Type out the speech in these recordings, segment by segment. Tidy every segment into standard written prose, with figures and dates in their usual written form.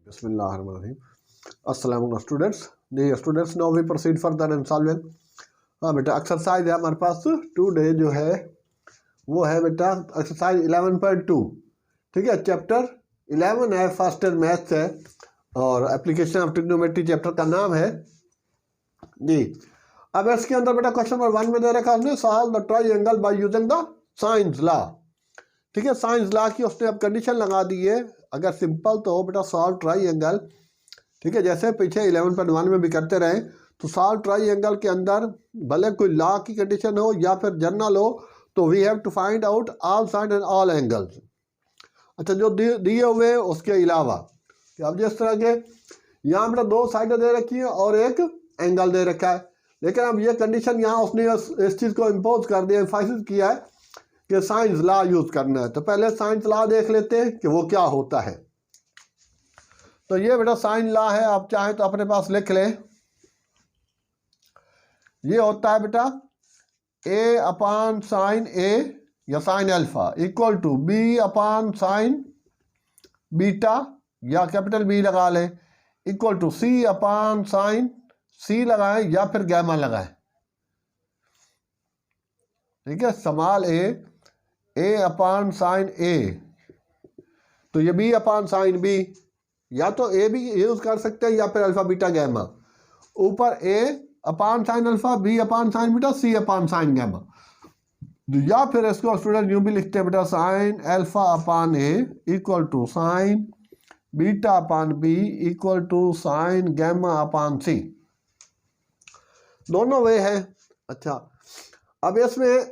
Bismillahirrahmanirrahim. Assalamu students. जी students, now we proceed further in solving. हाँ बेटा, exercise है हमारे पास टुडे जो है वो है बेटा एक्सरसाइज 11.2। ठीक है, चैप्टर 11 है, फर्स्ट ईयर मैथ्स है और एप्लीकेशन ऑफ ट्रिग्नोमेट्री चैप्टर का नाम है जी। अब इसके अंदर बेटा क्वेश्चन नंबर 1 में दे रखा उसने solve the triangle by using the science law. ठीक है, साइंस लॉ की उसने अब कंडीशन लगा दी है। अगर सिंपल तो बेटा सॉल्व ट्रायंगल, ठीक है, जैसे पीछे 11.1 में भी करते रहे, तो सॉल्व ट्रायंगल के अंदर भले कोई लॉ की कंडीशन हो या फिर जनरल हो, तो we have to find out all side and all angles. अच्छा, जो दिए हुए उसके अलावा अब जिस तरह के यहाँ बेटा दो साइडें दे रखी हैं और एक एंगल दे रखा है, लेकिन अब ये कंडीशन यहाँ उसने इस चीज़ को इम्पोज कर दिया, एम्फासिस किया है कि साइंस लॉ यूज़ करना है। तो पहले साइंस लॉ देख लेते हैं कि वो क्या होता है। तो ये बेटा साइन लॉ है, आप चाहें तो अपने पास लिख लें। ये होता है बेटा ए अपान साइन ए या sine alpha equal to B upon sine beta या कैपिटल बी लगा लें equal to C upon sine C लगाएं या फिर गैमा लगाएं। ठीक है, स्मॉल ए अपान साइन ए, तो ये बी अपान साइन बी, या तो ए भी यूज कर सकते हैं या फिर अल्फा बीटा गैमा। ऊपर A upon sine alpha, B upon sine beta, C upon sine gamma, या फिर इसको स्टूडेंट यूं भी लिखते हैं बेटा sine alpha upon A equal to sine beta upon B equal to sine gamma upon C. दोनों वे है। अच्छा, अब इसमें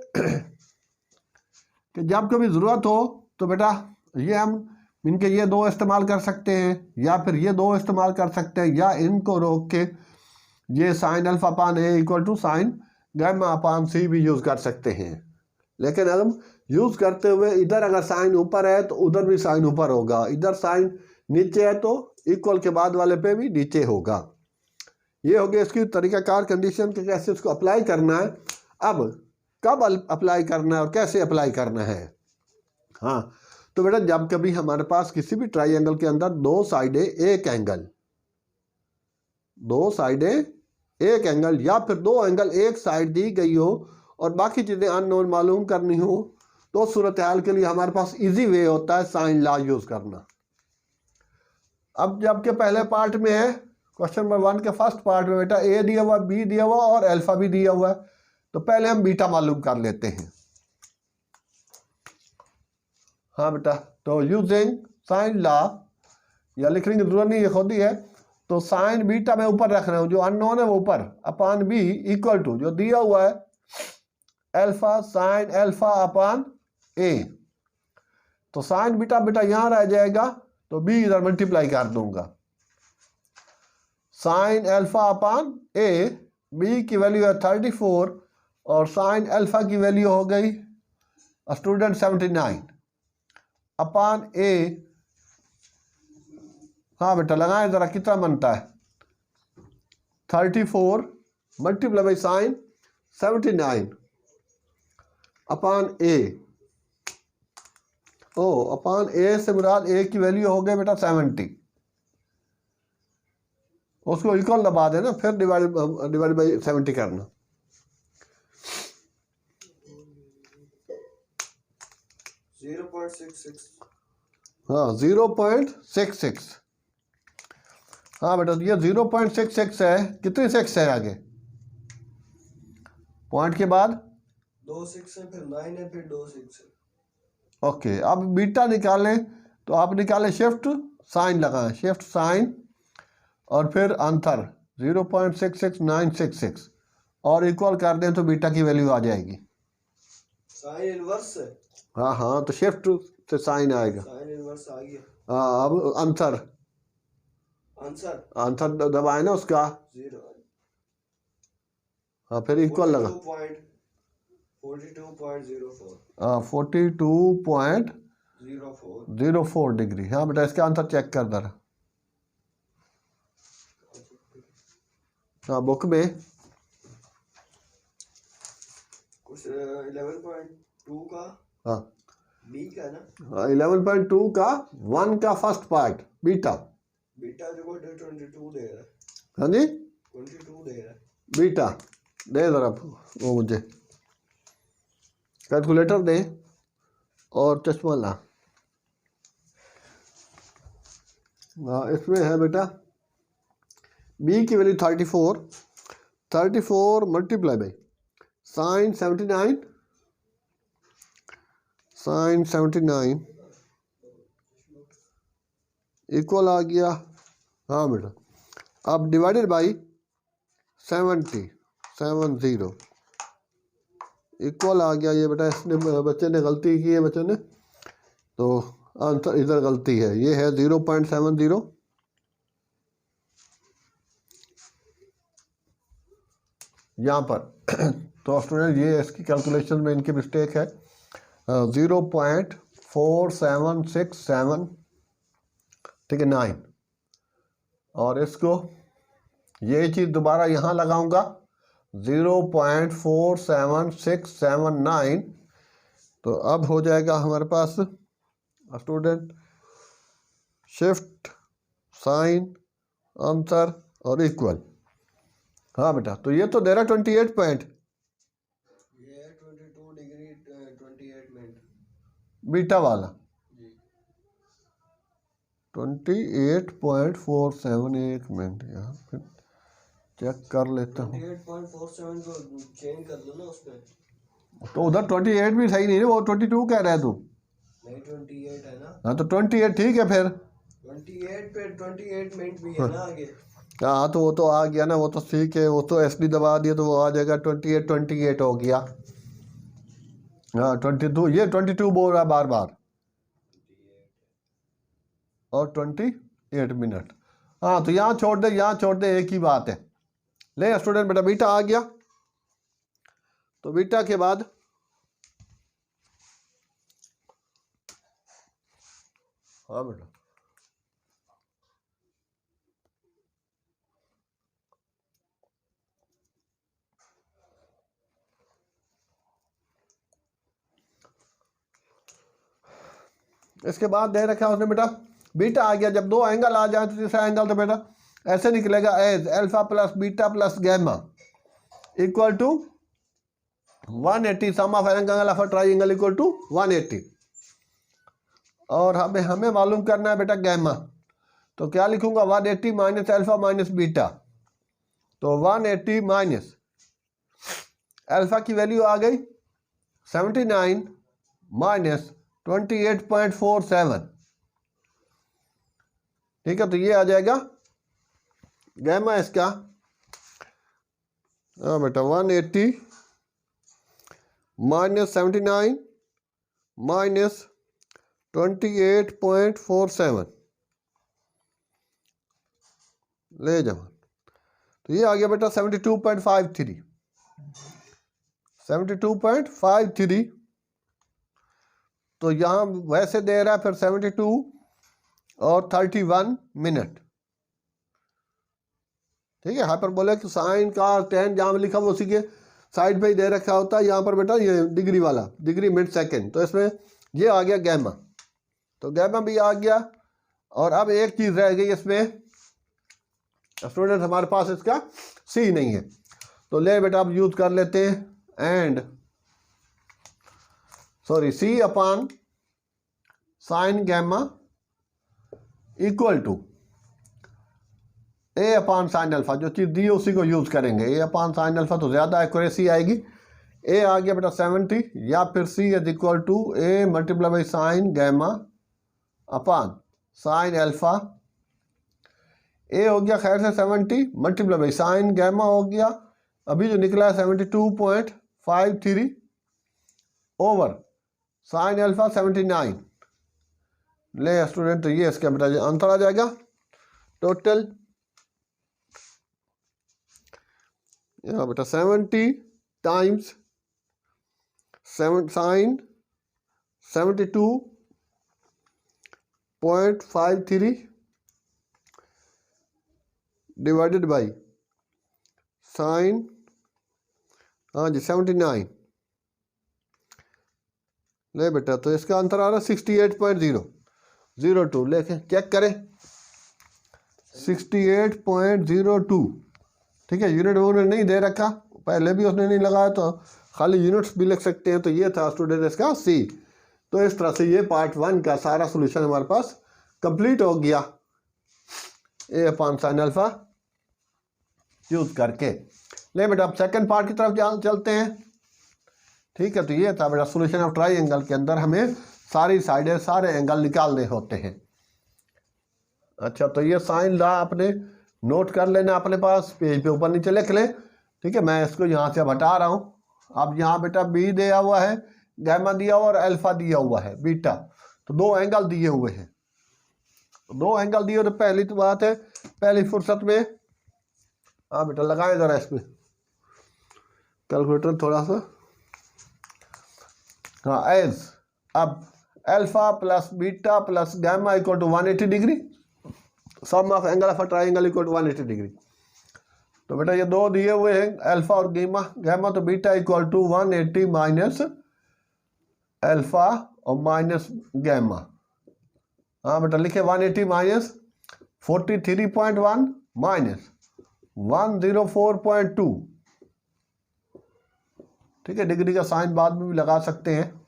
कि जब कभी ज़रूरत हो तो बेटा ये हम इनके ये दो इस्तेमाल कर सकते हैं या फिर ये दो इस्तेमाल कर सकते हैं, या इनको रोक के ये sine alpha upon A equal to sine gamma upon C भी यूज़ कर सकते हैं। लेकिन अगर हम यूज़ करते हुए इधर अगर साइन ऊपर है तो उधर भी साइन ऊपर होगा, इधर साइन नीचे है तो इक्वल के बाद वाले पे भी नीचे होगा। ये हो गया इसकी तरीक़ाकार कंडीशन कि कैसे इसको अप्लाई करना है। अब कब अप्लाई करना है और कैसे अप्लाई करना है। हाँ, तो बेटा जब कभी हमारे पास किसी भी ट्रायंगल के अंदर दो साइडें एक एंगल, दो साइडें एक एंगल या फिर दो एंगल एक साइड दी गई हो और बाकी चीज़ें अननोन मालूम करनी हो, तो सूरत हाल के लिए हमारे पास इजी वे होता है साइन लॉ यूज़ करना। अब जबकि पहले पार्ट में है क्वेश्चन नंबर 1 के फर्स्ट पार्ट में बेटा ए दिया हुआ, बी दिया हुआ और अल्फा भी दिया हुआ है, तो पहले हम बीटा मालूम कर लेते हैं। हाँ बेटा, तो यूजिंग साइन लॉ या लिखने की जरूरत नहीं, ये खुद ही है। तो साइन बीटा मैं ऊपर रख रहा हूँ, जो अननोन है वो ऊपर, अपान बी इक्वल टू जो दिया हुआ है अल्फा साइन अल्फा अपान ए। तो साइन बीटा बेटा यहाँ रह जाएगा, तो बी इधर मल्टीप्लाई कर दूंगा। साइन अल्फा अपान ए, बी की वैल्यू है 34 और साइन अल्फा की वैल्यू हो गई स्टूडेंट 79 अपान ए। हाँ बेटा लगाएं जरा, कितना बनता है 34 मल्टीप्लाई बाई साइन 79 अपान ए। ओ अपान ए से मुराद ए की वैल्यू हो गई बेटा 70, उसको इक्वल दबा देना, फिर डिवाइड बाई 70 करना। हाँ 0.66। हाँ बेटा ये 0.66 है, कितनी 6 है आगे पॉइंट के बाद 2 6 है, फिर 9 है, फिर 2 6 है। ओके, अब बीटा निकालें तो आप निकालें शिफ्ट साइन लगाएं, शिफ्ट साइन और फिर अंतर 0.66966 और इक्वल कर दें तो बीटा की वैल्यू आ जाएगी। साइन इनवर्स है। हाँ हाँ, तो शिफ्ट से साइन आएगा। साइन इनवर्स आ गया। हाँ, अब आंसर आंसर दबाए ना उसका 0। हाँ फिर इक्वल लगा 42.04। हाँ 42.04 डिग्री। हाँ बेटा इसका आंसर चेक कर दर। हाँ बुक में कुछ 11.2 का हाँ बी का ना, 11.2 का 1 का फर्स्ट पार्ट बीटा बीटा जो को 22 दे रहा है, हाँ जी 22 दे रहा है। बीटा दे ज़रा वो मुझे कैलकुलेटर दे और चश्मा ला। हाँ इसमें है बेटा बी की value 34 multiply by sine 79 equal आ गया। हाँ बेटा अब डिवाइडेड बाई 70 इक्वल आ गया। ये बेटा इसने बच्चे ने गलती की है, बच्चे ने, तो आंसर इधर गलती है, ये है 0.70 यहाँ पर। तो स्टूडेंट ये इसकी कैलकुलेशन में इनकी मिस्टेक है, 0.4767 ठीक है 9। और इसको ये चीज़ दोबारा यहाँ लगाऊंगा 0.47679, तो अब हो जाएगा हमारे पास स्टूडेंट शिफ्ट साइन आंसर और इक्वल। हाँ बेटा तो ये तो दे रहा 28 पॉइंट, ये 22 डिग्री 28 मिनट बीटा वाला जी। 28.47 एक मिनट यार फिर चेक कर लेता हूँ। 28.47 को चेंज कर दो ना उसमें। तो उधर 28 भी सही नहीं है, वो 22 कह रहा है तू। नहीं 28 है ना। हाँ तो 28 ठीक है फिर 28 पे 28 मिनट भी है ना आगे। हाँ तो वो तो आ गया ना, वो तो ठीक है, वो तो SD दबा दिया तो वो आ जाएगा 28 हो गया। हाँ 22, ये 22 बोल रहा है बार बार और 28 मिनट। हाँ तो यहाँ छोड़ दे, यहाँ छोड़ दे, एक ही बात है। ले स्टूडेंट बेटा बीटा आ गया, तो बीटा के बाद हाँ बेटा इसके बाद दे रखा है उसने बेटा बीटा आ गया। जब दो एंगल आ जाए तो तीसरा एंगल तो बेटा ऐसे निकलेगा as alpha plus beta plus gamma equal to 180 sum of angle of a triangle equal to 180। और हमें मालूम करना है बेटा गैमा, तो क्या लिखूंगा 180 माइनस अल्फा माइनस बीटा, तो 180 माइनस अल्फा की वैल्यू आ गई 79 माइनस 28.47 ठीक है, तो ये आ जाएगा गैमा इसका। हाँ बेटा 180 माइनस 79 माइनस 28.47 ले जाओ, तो ये आ गया बेटा 72.53 तो यहाँ वैसे दे रहा है फिर 72 और 31 मिनट ठीक है। हाइपरबोलिक साइन का टेन जहाँ लिखा वो उसी के साइड पे ही दे रखा होता है। यहाँ पर बेटा ये डिग्री वाला डिग्री मिनट सेकंड, तो इसमें ये आ गया गैमा, तो गैमा भी आ गया। और अब एक चीज़ रह गई इसमें स्टूडेंट, हमारे पास इसका सी नहीं है, तो ले बेटा अब यूज कर लेते हैं and C upon sine gamma equal to A upon sine alpha, जो चीज़ दी है उसी को यूज करेंगे। ए अपान साइन अल्फा तो ज़्यादा एक्यूरेसी आएगी। ए आ गया बेटा 70 या फिर C is equal to A multiply by sine gamma upon sine alpha. A हो गया खैर से 70 मल्टीप्लाई बाई साइन गैमा हो गया, अभी जो निकला है 72.53 ओवर साइन अल्फा 79 ले स्टूडेंट, तो ये इसका बेटा आंसर आ जाएगा टोटल। यहाँ बेटा 70 times sign 72.53 divided by sign हाँ जी 79 ले बेटा, तो इसका आंसर आ रहा है 68.002। लेके चेक करें 68.02। ठीक है, यूनिट उन्होंने नहीं दे रखा, पहले भी उसने नहीं लगाया, तो खाली यूनिट्स भी लिख सकते हैं। तो ये था स्टूडेंट इसका सी। तो इस तरह से ये पार्ट 1 का सारा सोल्यूशन हमारे पास कंप्लीट हो गया ए अपॉन साइन अल्फा यूज करके। ले बेटा अब सेकंड पार्ट की तरफ चलते हैं। ठीक है, तो ये था बेटा सोल्यूशन ऑफ ट्राइंगल के अंदर हमें सारी साइडें सारे एंगल निकालने होते हैं। अच्छा, तो ये साइन लॉ आपने नोट कर लेना अपने पास, पेज पे ऊपर नीचे लिख ले। ठीक है, मैं इसको यहाँ से हटा रहा हूँ। अब यहाँ बेटा बी दिया हुआ है, गैमा दिया हुआ और अल्फा दिया हुआ है, बीटा, तो दो एंगल दिए हुए हैं। दो एंगल दिए, तो पहली तो बात है, पहली फुर्सत में हाँ बेटा लगाएं जरा इसमें कैलकुलेटर थोड़ा सा। हाँ, एज अब alpha plus beta plus gamma equal to 180 degree, sum of angle of a triangle equal to 180 degree. तो बेटा ये दो दिए हुए हैं अल्फा और गैमा, गैमा तो beta equal to 180 minus alpha और माइनस गैमा। हाँ बेटा लिखे 180 माइनस 43.1 माइनस 104.2। ठीक है, डिग्री का साइन बाद में भी लगा सकते हैं।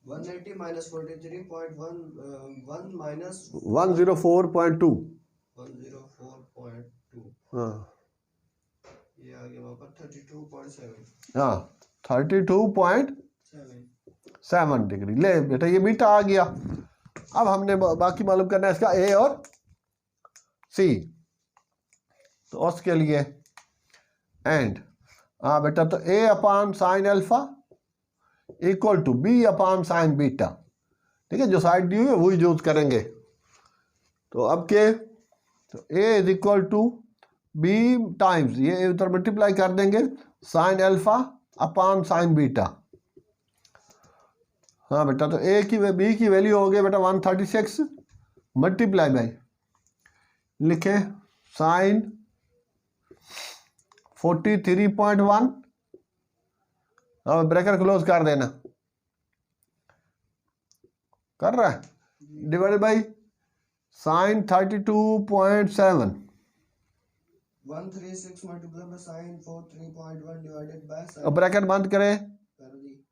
180 माइनस 43.1 माइनस 104.2। 104.2। हाँ, ये आ गया वहाँ पर 32.7। हाँ 32.7 डिग्री। ले बेटा ये बीटा आ गया। अब हमने बाकी मालूम करना है इसका ए और सी। तो उसके लिए एंड हाँ बेटा, तो A upon sine alpha equal to B upon sine beta. ठीक है, जो साइड दी हुई है वही यूज करेंगे। तो अब के तो A is equal to B times ये उधर मल्टीप्लाई कर देंगे sine alpha upon sine beta. हाँ बेटा, तो ए की बी की वैल्यू हो गई बेटा 136 मल्टीप्लाई बाई लिखे साइन 43.1 और ब्रैकेट क्लोज कर देना, कर रहा है, divided by sign 32.7 136 multiply by sine 43.1 divided by और साइन ब्रैकेट बंद करें, कर दी,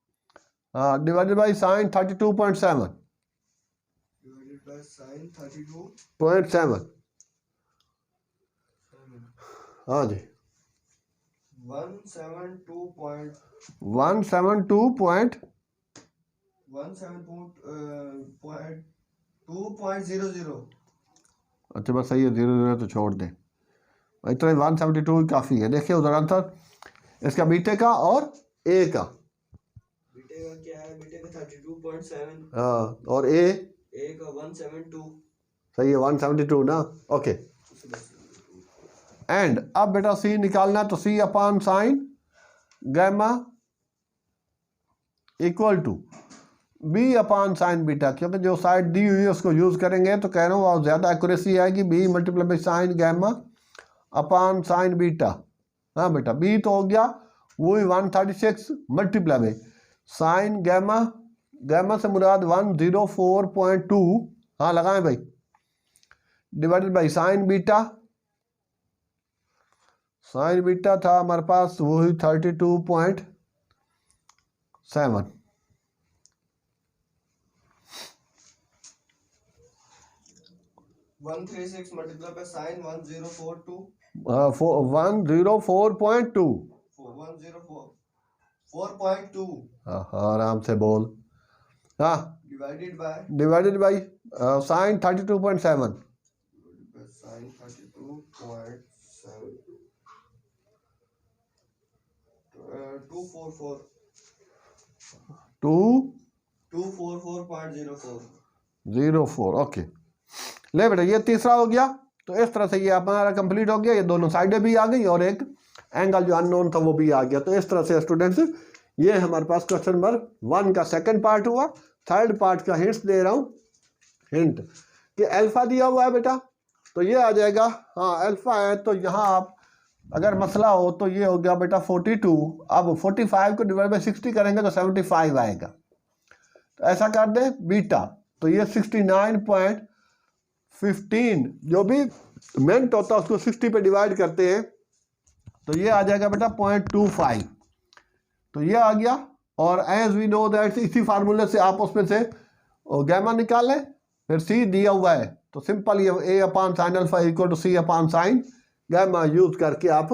हाँ divided by sign 32.7 divided by sine 32.7। 0.7। हाँ जी 172.2.00। अच्छा बस सही है, 0 तो छोड़ दें, इतना 172 ही काफ़ी है। देखिए उधर आंसर इसका बीटे का और ए का, बीटे का क्या है, बीटे का 32.7 हाँ और ए का 172। सही है 172 ना, ओके। एंड अब बेटा सी निकालना, तो C upon sine gamma equal to B upon sine beta, क्योंकि जो साइड दी हुई है उसको यूज़ करेंगे तो कह रहा हूँ और ज़्यादा एक्यूरेसी आएगी। B multiply by sine gamma upon sine beta. हाँ बेटा बी तो हो गया वही 136 multiply by sine gamma, gamma से मुराद 104.2, हाँ लगाएं भाई, divided by sine beta, sine beta था हमारे पास वही 32.7। 136 मल्टीप्लाई बाय साइन 1042 104.2। 104.2 हाँ आराम से बोल, हाँ divided by sine 32.7 sine 32.7 244 244.04। Okay ले बेटा ये तीसरा हो गया। तो इस तरह से ये हमारा कंप्लीट हो गया, ये दोनों साइडें भी आ गई और एक एंगल जो अननोन था वो भी आ गया। तो इस तरह से स्टूडेंट्स ये हमारे पास क्वेश्चन नंबर 1 का सेकंड पार्ट हुआ। थर्ड पार्ट का हिंट्स दे रहा हूँ, हिंट कि अल्फा दिया हुआ है बेटा, तो ये आ जाएगा, हाँ अल्फा है तो यहाँ आप अगर मसला हो तो ये हो गया बेटा 42। अब 45 को डिवाइड बाई 60 करेंगे तो 75 आएगा। तो ऐसा कर दे बीटा, तो ये 69.5 15 जो भी मिनट होता है उसको 60 पे डिवाइड करते हैं तो ये आ जाएगा बेटा 0.25। तो ये आ गया। और एज वी नो दैट इसी फार्मूले से आप उसमें से गैमा निकालें, फिर सी दिया हुआ है तो सिंपल ये A upon sine alpha equal to C upon sine gamma use करके आप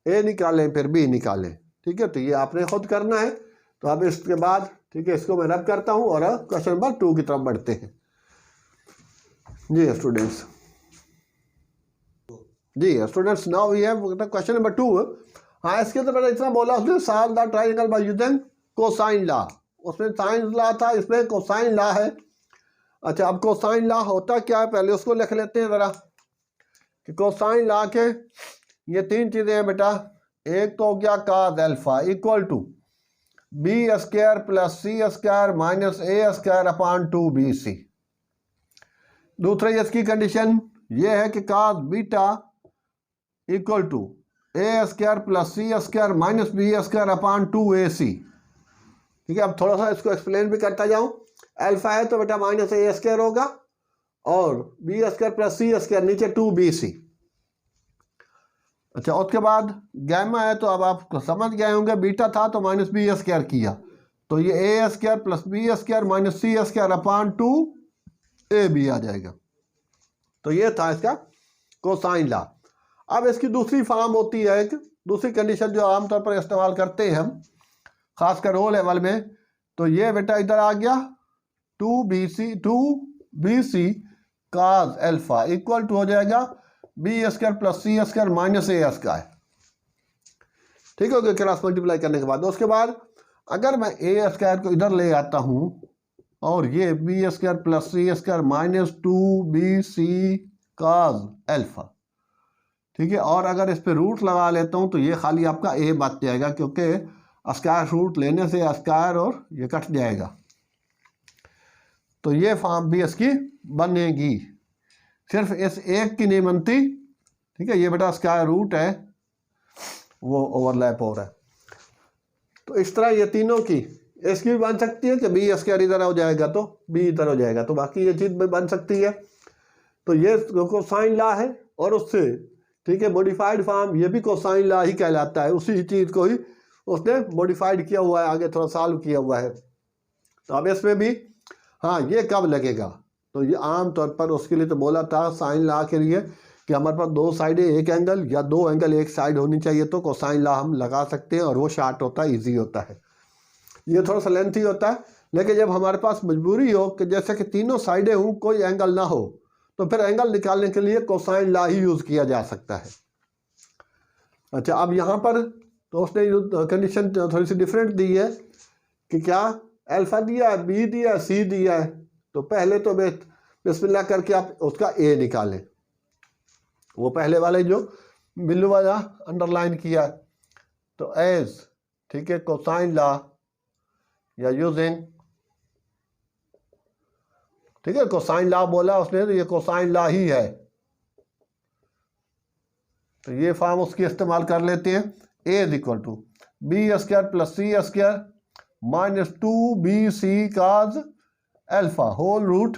ए निकालें फिर बी निकालें। ठीक है, तो ये आपने खुद करना है। तो अब इसके बाद ठीक है इसको मैं रब करता हूँ और क्वेश्चन नंबर 2 की तरफ बढ़ते हैं। जी students, now we have question number 2। हाँ, इसके तो मैंने इतना बोला उसने solve the triangle by using cosine law. उसमें साइन लॉ था, इसमें कोसाइन लॉ है। अच्छा, अब कोसाइन लॉ होता क्या है पहले उसको लिख लेते हैं ज़रा कि कोसाइन लॉ के ये 3 चीज़ें हैं बेटा। एक तो हो गया cos alpha equal to B square plus C square minus A square upon 2bc। दूसरी इसकी कंडीशन ये है कि cos beta equal to A square plus C square minus B square upon 2ac। ठीक है, अब थोड़ा सा इसको एक्सप्लेन भी करता जाऊं। अल्फा है तो बेटा माइनस ए स्क्वायर होगा और B square plus C square नीचे 2bc। अच्छा, उसके बाद गैमा है तो अब आप समझ गए होंगे बीटा था तो माइनस बी स्क्वायर किया तो ये A square plus B square minus C square upon 2ab आ जाएगा। तो ये था इसका कोसाइन लॉ। अब इसकी दूसरी फॉर्म होती है, एक दूसरी कंडीशन जो आमतौर पर इस्तेमाल करते हैं हम खासकर ओ लेवल में। तो ये बेटा इधर आ गया 2bc cos alpha equal to हो जाएगा B square plus C square minus A square. ठीक हो गया क्रॉस मल्टीप्लाई करने के बाद। उसके बाद अगर मैं ए स्क्वायर को इधर ले आता हूँ और ये B square plus C square minus 2bc cos alpha, ठीक है, और अगर इस पे रूट लगा लेता हूँ तो ये खाली आपका ए बच जाएगा क्योंकि स्क्वायर रूट लेने से स्क्वायर और ये कट जाएगा। तो ये फॉर्म भी इसकी बनेगी, सिर्फ इस एक की नहीं बनती। ठीक है, ये बेटा स्क्वायर रूट है वो ओवरलैप हो रहा है। तो इस तरह ये तीनों की इसकी भी बन सकती है कि बी स्क्वायर इधर हो जाएगा तो बी इधर हो जाएगा, तो बाकी ये चीज़ भी बन सकती है। तो ये कोसाइन लॉ है और उससे ठीक है मॉडिफाइड फॉर्म ये भी कोसाइन लॉ ही कहलाता है। उसी चीज़ को ही उसने मॉडिफाइड किया हुआ है, आगे थोड़ा सॉल्व किया हुआ है। तो अब इसमें भी हाँ ये कब लगेगा तो ये आम तौर पर उसके लिए तो बोला था साइन लॉ के लिए कि हमारे पास 2 साइडें एक एंगल या 2 एंगल एक साइड होनी चाहिए तो कोसाइन लॉ हम लगा सकते हैं और वो शार्ट होता है, ईजी होता है। ये थोड़ा सा लेंथी होता है, लेकिन जब हमारे पास मजबूरी हो कि जैसे कि तीनों साइडें हों कोई एंगल ना हो तो फिर एंगल निकालने के लिए कोसाइन लॉ ही यूज़ किया जा सकता है। अच्छा, अब यहाँ पर तो उसने कंडीशन थोड़ी सी डिफरेंट दी है कि क्या अल्फा दिया है, बी दिया है, सी दिया है। तो पहले तो बिस्मिल्लाह करके आप उसका ए निकालें, वो पहले वाले जो बिल्लू वाला अंडरलाइन किया। तो एज ठीक है कोसाइन लॉ या यूजिंग, ठीक है कोसाइन लॉ बोला उसने तो ये कोसाइन लॉ ही है। तो ये फॉर्म उसकी इस्तेमाल कर लेते हैं। A is equal to B square plus C square minus 2bc cos alpha whole root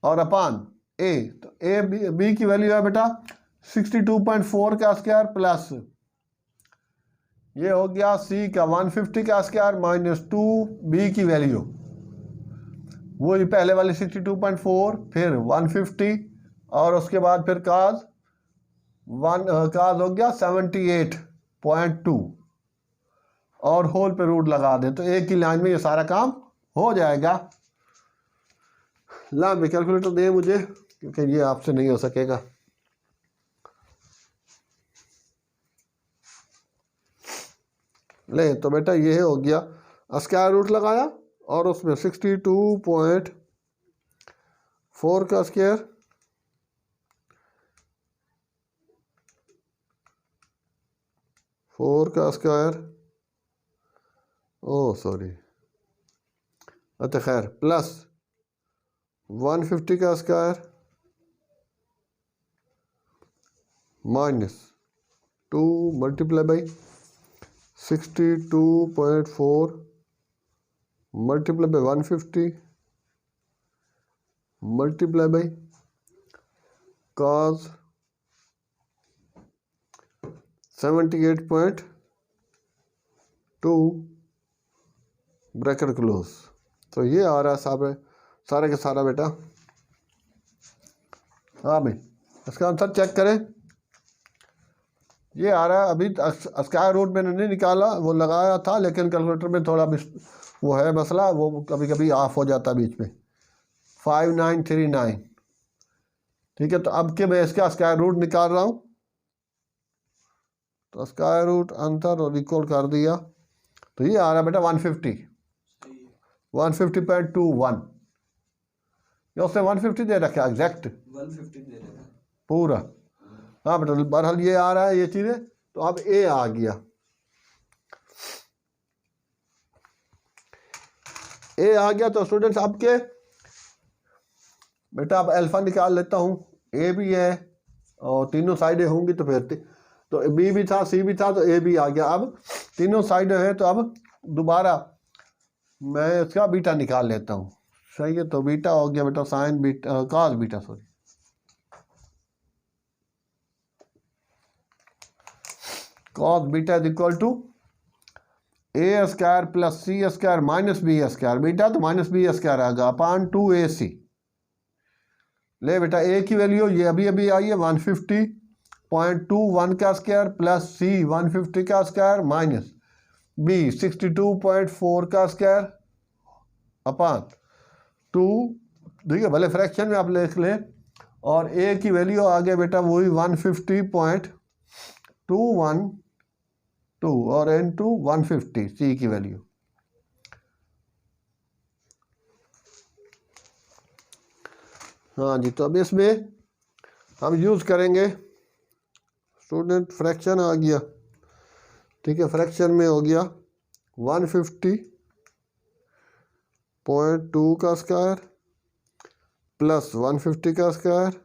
और अपान ए। तो ए बी की वैल्यू है बेटा 62.4 का स्क्वायर प्लस ये हो गया सी का 150 का स्क्वायर माइनस 2b की वैल्यू वो ही पहले वाली 62.4 फिर 150 और उसके बाद फिर cos हो गया 78.2 और होल पे रूट लगा दें तो एक ही लाइन में ये सारा काम हो जाएगा। ला भी कैलकुलेटर दे मुझे क्योंकि ये आपसे नहीं हो सकेगा। ले तो बेटा ये हो गया स्क्वायर रूट लगाया और उसमें 62.4 का स्क्वायर ओह सॉरी अच्छा खैर प्लस 150 का square minus 2 multiply by 62.4 multiply by 150 multiply by cos 78.2 bracket close. तो ये आ रहा है सारे के सारा बेटा। हाँ भाई, इसका आंसर चेक करें। ये आ रहा है, अभी स्क्वायर रूट मैंने नहीं निकाला, वो लगाया था, लेकिन कैलकुलेटर में थोड़ा वो है मसला, वो कभी कभी ऑफ हो जाता है बीच में। 5939। ठीक है, तो अब के मैं इसका स्क्वायर रूट निकाल रहा हूँ। तो स्क्वायर रूट अंतर और इक्वल कर दिया, तो ये आ रहा है बेटा 150, 150.21। ये उसने 150 दे रखा है, एग्जैक्ट 150 दे रखा है पूरा। हाँ बेटा, बहरहाल ये आ रहा है ये चीज़ें। तो अब ए आ गया, ए आ गया। तो स्टूडेंट्स आपके बेटा अब अल्फा निकाल लेता हूँ। ए भी है और तीनों साइडें होंगी, तो फिर तो बी भी था, सी भी था, तो ए भी आ गया। अब तीनों साइडें हैं, तो अब दोबारा मैं इसका बीटा निकाल लेता हूँ। सही है, तो बीटा हो गया बेटा sine beta, cos beta, sorry, cos beta is equal to A square plus C square minus B square. Beta तो माइनस बी स्क्वायर आएगा अपान 2ac। ले बेटा ए की वैल्यू ये अभी अभी आई है 150.21 का स्क्वायर प्लस सी 150 का स्क्वायर माइनस बी 62.4 का स्क्वायर अपान 2। देखिए भले फ्रैक्शन में आप लिख लें, और ए की वैल्यू आ गया बेटा वही 150.212 और इनटू 150 सी की वैल्यू। हाँ जी, तो अब इसमें हम यूज़ करेंगे स्टूडेंट, फ्रैक्शन आ गया। ठीक है, फ्रैक्शन में हो गया 150.2 का स्क्वायर प्लस 150 का स्क्वायर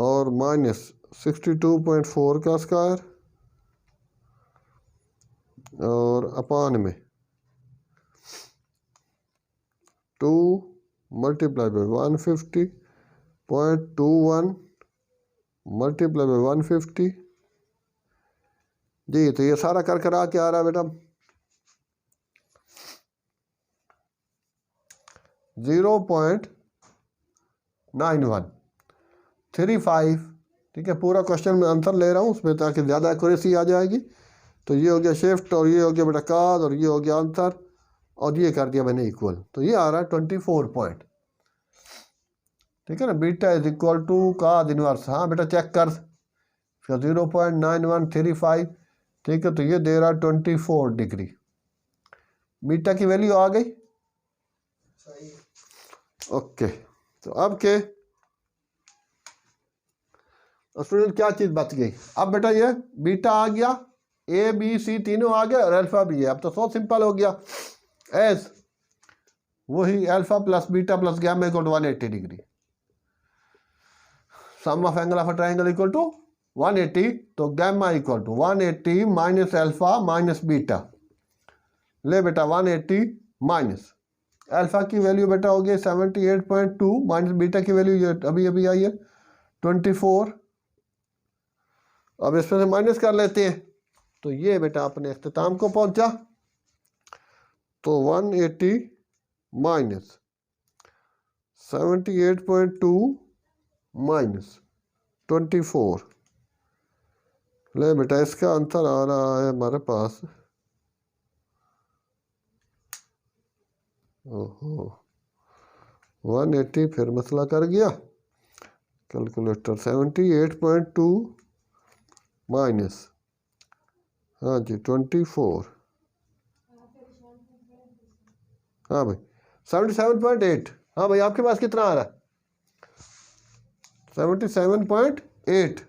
और माइनस 62.4 का स्क्वायर और अपान में 2 मल्टीप्लाई बाई 150.21 मल्टीप्लाई बाई 150 जी। तो ये सारा कर आ क्या आ रहा है बेटा 0.9135। ठीक है, पूरा क्वेश्चन में आंसर ले रहा हूँ उसमें ताकि ज़्यादा एक्यूरेसी आ जाएगी। तो ये हो गया शिफ्ट और ये हो गया बेटा काज और ये हो गया आंसर और ये कर दिया मैंने इक्वल। तो ये आ रहा है 24 पॉइंट। ठीक है ना, beta is equal to cos inverse. हाँ बेटा चेक कर, 0.9135। ठीक है, तो ये दे रहा है 24 डिग्री। बीटा की वैल्यू आ गई। ओके, तो अब के स्टूडेंट क्या चीज़ बच गई। अब बेटा ये बीटा आ गया, ए बी सी तीनों आ गया और अल्फा भी है। अब तो सो सिंपल हो गया, एस वही alpha plus beta plus gamma equal to 180 degree. Sum of angle of a triangle equal to 180। तो gamma equal to 180 minus alpha minus beta. ले बेटा 180 माइनस अल्फा की वैल्यू बेटा हो गई 78.2 माइनस बीटा की वैल्यू ये अभी अभी आई है 24। अब इसमें से माइनस कर लेते हैं, तो ये बेटा अपने इख्तिताम को पहुंचा। तो 180 माइनस 78.2 माइनस 24। ले बेटा इसका आंसर आ रहा है हमारे पास, ओहो 180 फिर मसला कर गया कैलकुलेटर। 78.2 माइनस, हाँ जी 24, हाँ भाई 77.8। हाँ भाई आपके पास कितना आ रहा है 77.8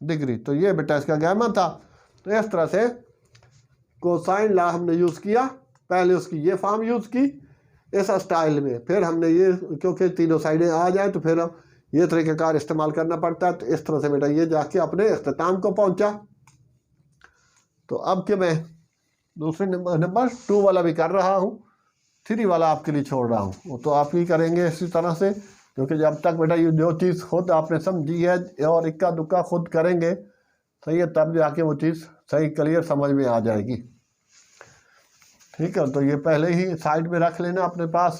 डिग्री। तो ये बेटा इसका गैमा था। तो इस तरह से कोसाइन लॉ हमने यूज़ किया। पहले उसकी ये फॉर्म यूज़ की इस स्टाइल में, फिर हमने ये क्योंकि तीनों साइडें आ जाए तो फिर हम ये तरीक़ाकार इस्तेमाल करना पड़ता है। तो इस तरह से बेटा ये जाके अपने इख्तिताम को पहुंचा। तो अब के मैं दूसरे नंबर 2 वाला भी कर रहा हूँ। 3 वाला आपके लिए छोड़ रहा हूँ, वो तो आप ही करेंगे इसी तरह से, क्योंकि जब तक बेटा ये जो चीज़ खुद आपने समझी है और इक्का दुक्का खुद करेंगे, सही है, तब जाके वो चीज़ सही क्लियर समझ में आ जाएगी। ठीक है, तो ये पहले ही साइड में रख लेना अपने पास,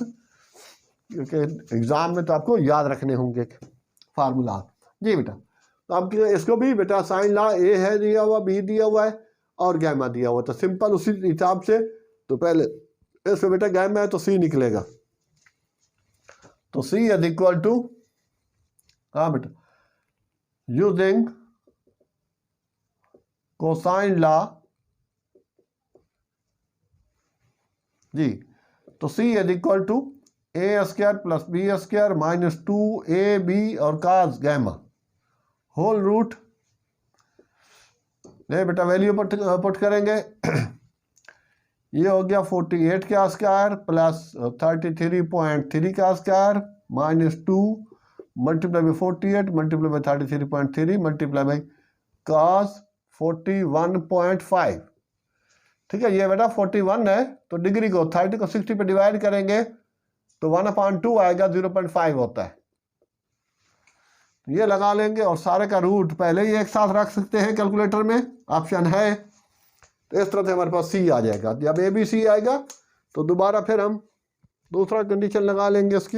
क्योंकि एग्ज़ाम में तो आपको याद रखने होंगे फार्मूला। जी बेटा, तो अब इसको भी बेटा साइन ला ए है दिया हुआ, बी दिया हुआ है और गैमा दिया हुआ, तो सिंपल उसी हिसाब से तो पहले इसमें बेटा गैमा है तो सी निकलेगा, तो सी इज इक्वल टू, हाँ बेटा, यूजिंग कोसाइन लॉ, जी, तो C is equal to A square plus B square minus 2ab और काज गैमा होल रूट, ले बेटा वैल्यू पुट करेंगे। ये हो गया 48 का स्क्वायर प्लस 33.3 का square minus 2 multiply by 48 multiply by 33.3 multiply by cos 41.5। ठीक है, ये बेटा 41 है, तो डिग्री को 30 को 60 पे डिवाइड करेंगे तो 1/2 आएगा, 0.5 होता है। ये लगा लेंगे और सारे का रूट पहले ही एक साथ रख सकते हैं कैलकुलेटर में, ऑप्शन है, तो इस तरह से हमारे पास सी आ जाएगा। जब ए बी सी आएगा तो दोबारा फिर हम दूसरा कंडीशन लगा लेंगे इसकी।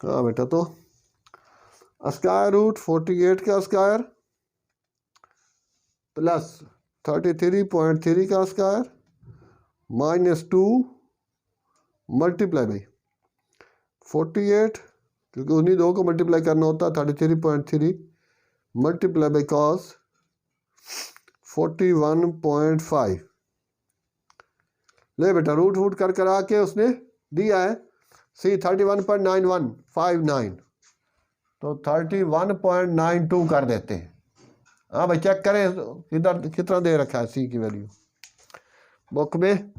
हाँ बेटा, तो स्क्वायर रूट 48 का स्क्वायर प्लस 33.3 का स्क्वायर माइनस 2 मल्टीप्लाई बाई 48, क्योंकि उन्हीं दो को मल्टीप्लाई करना होता है, 33.3 मल्टीप्लाई बाई कॉस 41.5। ले बेटा रूट वूट कर करा के उसने दिया है सी 31.9159, तो 31.92 कर देते हैं। हाँ भाई चेक करें इधर कितना दे रखा है सी की वैल्यू बुक में,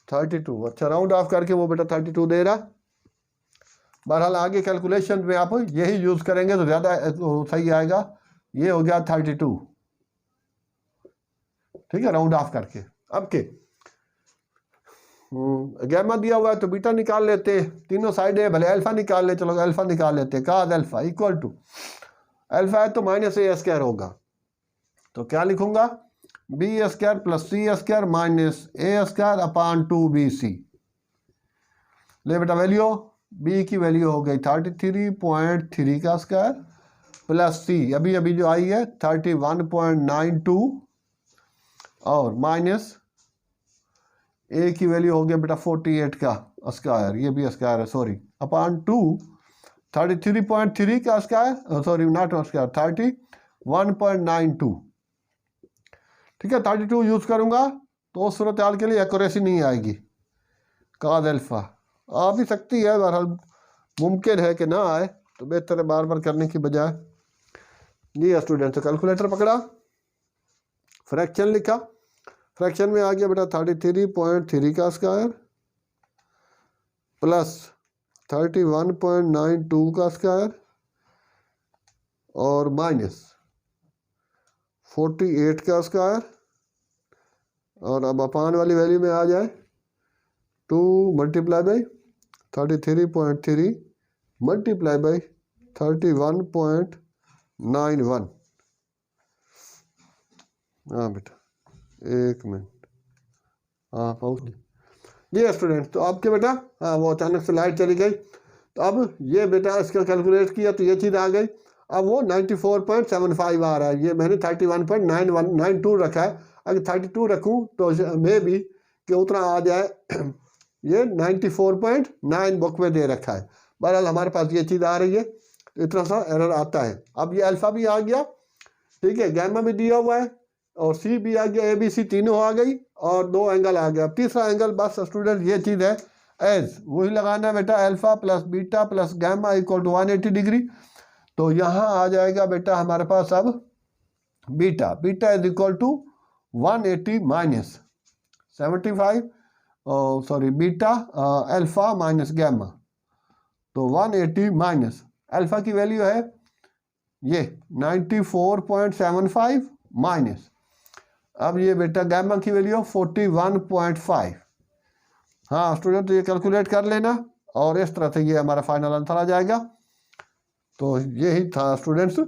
32। अच्छा, राउंड ऑफ करके वो बेटा 32 दे रहा। बहरहाल आगे कैलकुलेशन में आप यही यूज करेंगे तो ज़्यादा सही आएगा। ये हो गया 32, ठीक है, राउंड ऑफ करके। अब के गैमा दिया हुआ है तो बीटा निकाल लेते हैं, तीनों साइड है, भले अल्फा निकाल ले, चलो अल्फा निकाल लेते हैं। Cos alpha equal to, alpha है तो माइनस ए स्क्वायर होगा, तो क्या लिखूंगा, B square plus C square minus A square upon 2bc। ले बेटा वैल्यू, बी की वैल्यू हो गई 33.3 का स्क्वायर प्लस सी अभी अभी जो आई है 31.92 और माइनस ए की वैल्यू हो गया बेटा 48 का स्क्वायर, ये भी स्क्वायर है सॉरी, अपान 2 33.3 का स्क्वायर, सॉरी नॉट स्क्वायर, 31.92। ठीक है, 32 यूज करूंगा तो उस सूरत हाल के लिए एक्यूरेसी नहीं आएगी। काज अल्फा आ भी सकती है, बहरहाल मुमकिन है कि ना आए, तो बेहतर है बार बार करने की बजाय। जी स्टूडेंट, तो कैलकुलेटर पकड़ा, फ्रैक्शन लिखा, फ्रैक्शन में आ गया बेटा 33.3 का स्क्वायर प्लस 31.92 का स्क्वायर और माइनस 48 का स्क्वायर, और अब अपान वाली वैल्यू में आ जाए 2 मल्टीप्लाई बाई 33.3 मल्टीप्लाई बाई 31.91। हाँ बेटा एक मिनट, हाँ पहुँच जी स्टूडेंट। तो आपके बेटा हाँ वो अचानक से लाइट चली गई, तो अब ये बेटा इसका कैलकुलेट किया तो ये चीज़ आ गई। अब वो 94.75 आ रहा है, ये मैंने 31.9192 रखा है, अगर 32 रखूँ तो मे भी कि उतना आ जाए। ये 94.9 बुक में दे रखा है, बहरहाल हमारे पास ये चीज़ आ रही है, तो इतना सा एरर आता है। अब ये अल्फ़ा भी आ गया, ठीक है, गैमा भी दिया हुआ है और सी भी आ गया, ए बी सी तीनों आ गई और 2 एंगल आ गया। तीसरा एंगल बस स्टूडेंट ये चीज़ है एज वही लगाना बेटा, alpha plus beta plus gamma equal to 180 degree. तो यहाँ आ जाएगा बेटा हमारे पास अब beta, beta is equal to 180 minus 75, sorry beta alpha minus gamma, तो 180 माइनस अल्फ़ा की वैल्यू है ये 94.75 माइनस अब ये बेटा गैमा की वैल्यू 41.5। हाँ स्टूडेंट, तो ये कैलकुलेट कर लेना और इस तरह से ये हमारा फाइनल आंसर आ जाएगा। तो यही था स्टूडेंट्स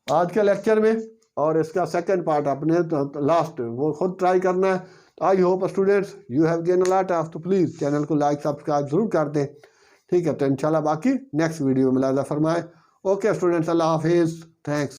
आज के लेक्चर में, और इसका सेकंड पार्ट अपने तो लास्ट वो खुद ट्राई करना है। I hope students you have gain a lot of, तो प्लीज़ चैनल को लाइक सब्सक्राइब जरूर कर दें। ठीक है, तो इंशाल्लाह बाकी नेक्स्ट वीडियो में मुलाज़ा फरमाएं। ओके स्टूडेंट्स, अल्लाह हाफिज़, थैंक्स।